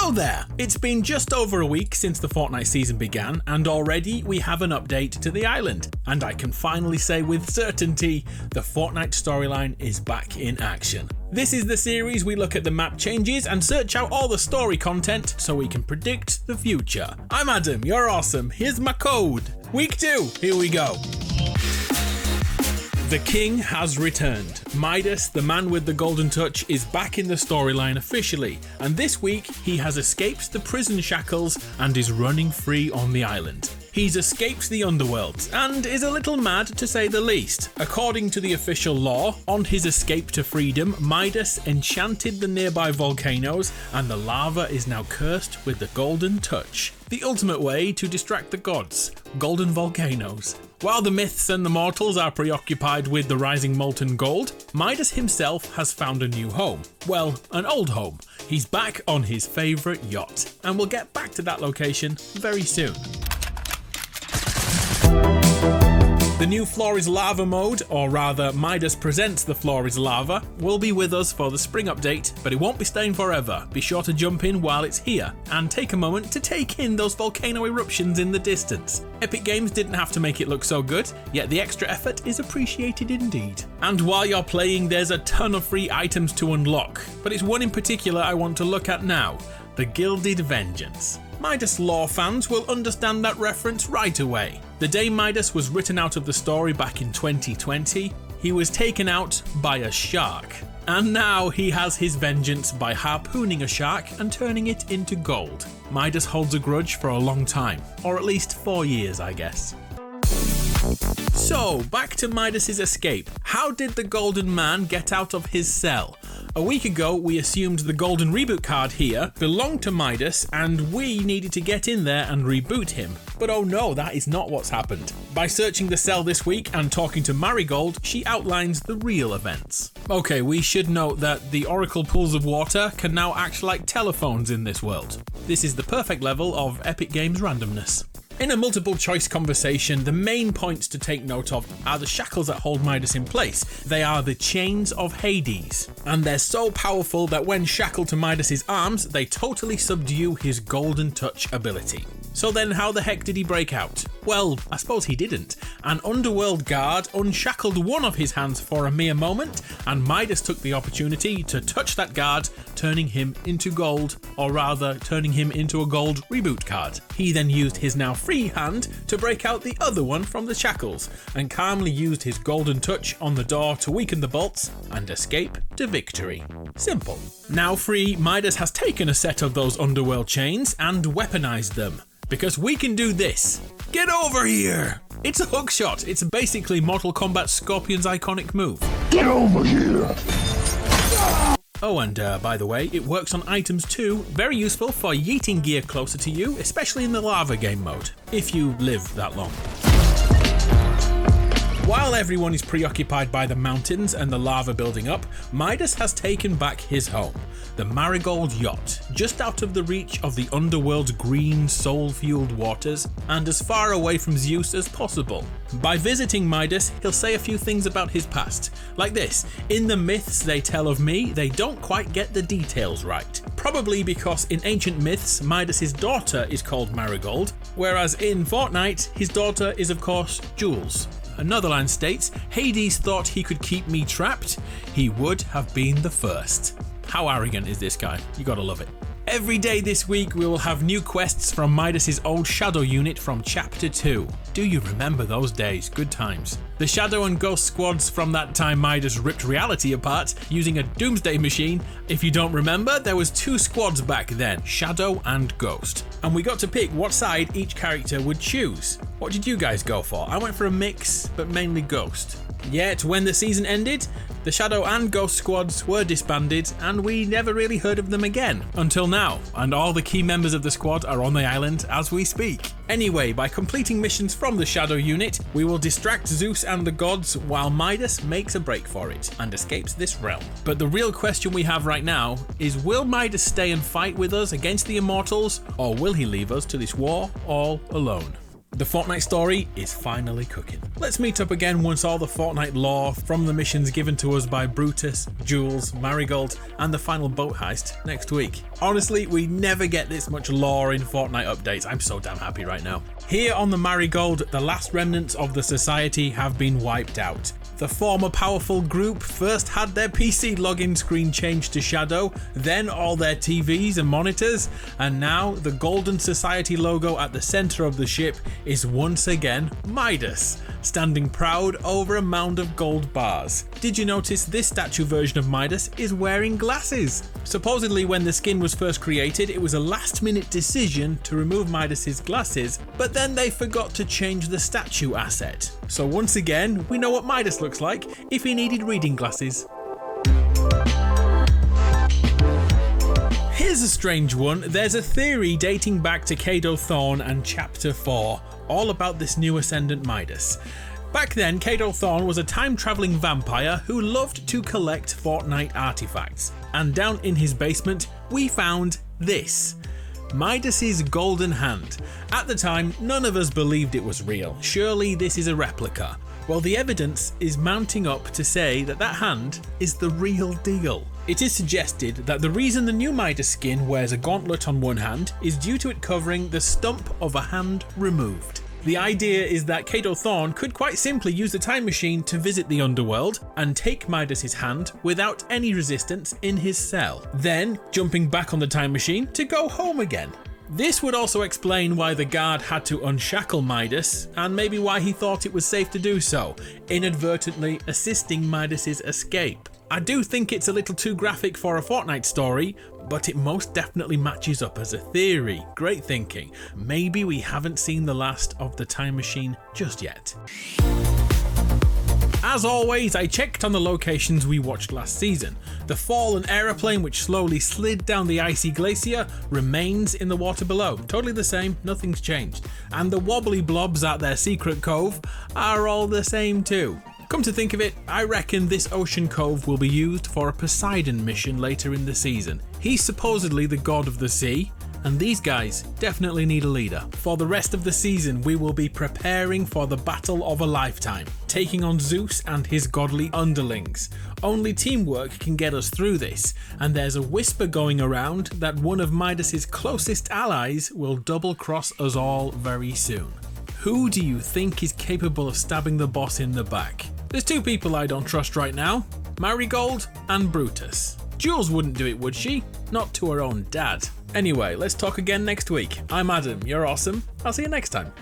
Hello there! It's been just over a week since the Fortnite season began, and already we have an update to the island. And I can finally say with certainty, the Fortnite storyline is back in action. This is the series we look at the map changes and search out all the story content so we can predict the future. I'm Adam, you're awesome, here's my code. Week 2, here we go. The king has returned. Midas, the man with the golden touch, is back in the storyline officially, and this week he has escaped the prison shackles and is running free on the island. He's escaped the underworld and is a little mad to say the least. According to the official lore, on his escape to freedom, Midas enchanted the nearby volcanoes and the lava is now cursed with the golden touch. The ultimate way to distract the gods, golden volcanoes. While the myths and the mortals are preoccupied with the rising molten gold, Midas himself has found a new home. Well, an old home. He's back on his favourite yacht, and we'll get back to that location very soon. The new Floor is Lava mode, or rather Midas Presents the Floor is Lava, will be with us for the spring update, but it won't be staying forever. Be sure to jump in while it's here, and take a moment to take in those volcano eruptions in the distance. Epic Games didn't have to make it look so good, yet the extra effort is appreciated indeed. And while you're playing, there's a ton of free items to unlock, but it's one in particular I want to look at now, the Gilded Vengeance. Midas lore fans will understand that reference right away. The day Midas was written out of the story back in 2020, he was taken out by a shark. And now he has his vengeance by harpooning a shark and turning it into gold. Midas holds a grudge for a long time, or at least 4 years, I guess. So, back to Midas's escape. How did the Golden Man get out of his cell? A week ago, we assumed the golden reboot card here belonged to Midas and we needed to get in there and reboot him. But oh no, that is not what's happened. By searching the cell this week and talking to Marigold, she outlines the real events. Okay, we should note that the Oracle pools of water can now act like telephones in this world. This is the perfect level of Epic Games randomness. In a multiple choice conversation, the main points to take note of are the shackles that hold Midas in place. They are the chains of Hades, and they're so powerful that when shackled to Midas's arms, they totally subdue his golden touch ability. So then how the heck did he break out? Well, I suppose he didn't. An underworld guard unshackled one of his hands for a mere moment, and Midas took the opportunity to touch that guard, turning him into gold, or rather turning him into a gold reboot card. He then used his now free hand to break out the other one from the shackles, and calmly used his golden touch on the door to weaken the bolts and escape to victory. Simple. Now free, Midas has taken a set of those underworld chains and weaponized them. Because we can do this. Get over here! It's a hookshot. It's basically Mortal Kombat Scorpion's iconic move. Get over here! Oh, and by the way, it works on items too. Very useful for yeeting gear closer to you, especially in the lava game mode, if you live that long. While everyone is preoccupied by the mountains and the lava building up, Midas has taken back his home, the Marigold yacht, just out of the reach of the underworld's green, soul-fueled waters, and as far away from Zeus as possible. By visiting Midas, he'll say a few things about his past, like this: in the myths they tell of me, they don't quite get the details right. Probably because in ancient myths, Midas's daughter is called Marigold, whereas in Fortnite, his daughter is of course Jules. Another line states, Hades thought he could keep me trapped, he would have been the first. How arrogant is this guy? You gotta love it. Every day this week we will have new quests from Midas's old Shadow unit from Chapter 2. Do you remember those days? Good times. The Shadow and Ghost squads from that time Midas ripped reality apart using a doomsday machine. If you don't remember, there was 2 squads back then, Shadow and Ghost. And we got to pick what side each character would choose. What did you guys go for? I went for a mix, but mainly Ghost. Yet, when the season ended, the Shadow and Ghost squads were disbanded and we never really heard of them again, until now, and all the key members of the squad are on the island as we speak. Anyway, by completing missions from the Shadow unit, we will distract Zeus and the gods while Midas makes a break for it and escapes this realm. But the real question we have right now is, will Midas stay and fight with us against the Immortals, or will he leave us to this war all alone? The Fortnite story is finally cooking. Let's meet up again once all the Fortnite lore from the missions given to us by Brutus, Jules, Marigold, and the final boat heist next week. Honestly, we never get this much lore in Fortnite updates. I'm so damn happy right now. Here on the Marigold, the last remnants of the society have been wiped out. The former powerful group first had their PC login screen changed to Shadow, then all their TVs and monitors, and now the Golden Society logo at the center of the ship is once again Midas, standing proud over a mound of gold bars. Did you notice this statue version of Midas is wearing glasses? Supposedly when the skin was first created, it was a last-minute decision to remove Midas's glasses, but then they forgot to change the statue asset. So once again, we know what Midas looks like if he needed reading glasses. Here's a strange one. There's a theory dating back to Kado Thorn and Chapter 4, all about this new Ascendant Midas. Back then, Kado Thorn was a time-travelling vampire who loved to collect Fortnite artifacts. And down in his basement, we found this. Midas's golden hand. At the time, none of us believed it was real. Surely this is a replica. Well, the evidence is mounting up to say that that hand is the real deal. It is suggested that the reason the new Midas skin wears a gauntlet on one hand is due to it covering the stump of a hand removed. The idea is that Kado Thorn could quite simply use the time machine to visit the underworld and take Midas's hand without any resistance in his cell, then jumping back on the time machine to go home again. This would also explain why the guard had to unshackle Midas, and maybe why he thought it was safe to do so, inadvertently assisting Midas's escape. I do think it's a little too graphic for a Fortnite story, but it most definitely matches up as a theory. Great thinking. Maybe we haven't seen the last of the time machine just yet. As always, I checked on the locations we watched last season. The fallen aeroplane which slowly slid down the icy glacier remains in the water below. Totally the same, nothing's changed. And the wobbly blobs at their secret cove are all the same too. Come to think of it, I reckon this ocean cove will be used for a Poseidon mission later in the season. He's supposedly the god of the sea, and these guys definitely need a leader. For the rest of the season, we will be preparing for the battle of a lifetime, taking on Zeus and his godly underlings. Only teamwork can get us through this, and there's a whisper going around that one of Midas's closest allies will double-cross us all very soon. Who do you think is capable of stabbing the boss in the back? There's two people I don't trust right now, Marigold and Brutus. Jules wouldn't do it, would she? Not to her own dad. Anyway, let's talk again next week. I'm Adam, you're awesome. I'll see you next time.